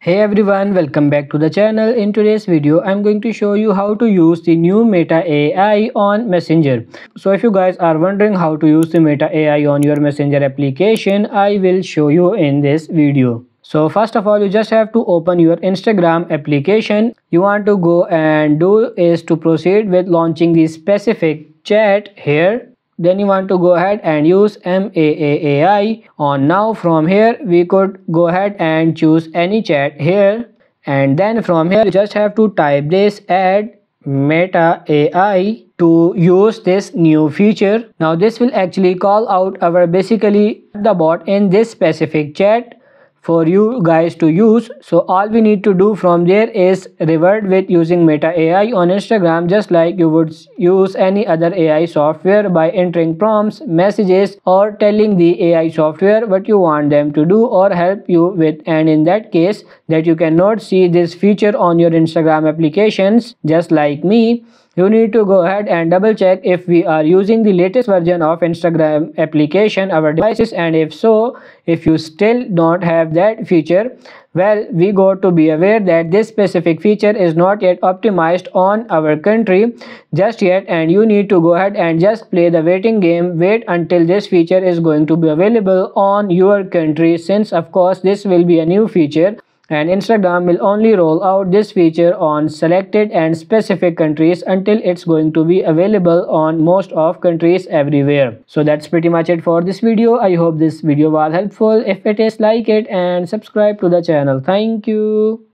Hey everyone, welcome back to the channel. In today's video, I'm going to show you how to use the new Meta AI on Messenger. So if you guys are wondering how to use the Meta AI on your Messenger application, I will show you in this video. So first of all, you just have to open your Instagram application. You want to go and do is to proceed with launching the specific chat here. Then you want to go ahead and use MAAI on. Now from here we could go ahead and choose any chat here, and then from here you just have to type this add Meta AI to use this new feature. Now this will actually call out our basically the bot in this specific chat for you guys to use. So all we need to do from there is revert with using Meta AI on Instagram, just like you would use any other AI software by entering prompts, messages, or telling the AI software what you want them to do or help you with. And in that case that you cannot see this feature on your Instagram applications, just like me, you need to go ahead and double check if we are using the latest version of Instagram application our devices, and if so, if you still don't have that feature, well, we got to be aware that this specific feature is not yet optimized on our country just yet, and you need to go ahead and just play the waiting game. Wait until this feature is going to be available on your country, since of course this will be a new feature and Instagram will only roll out this feature on selected and specific countries until it's going to be available on most of countries everywhere. So that's pretty much it for this video. I hope this video was helpful. If it is, like it and subscribe to the channel. Thank you.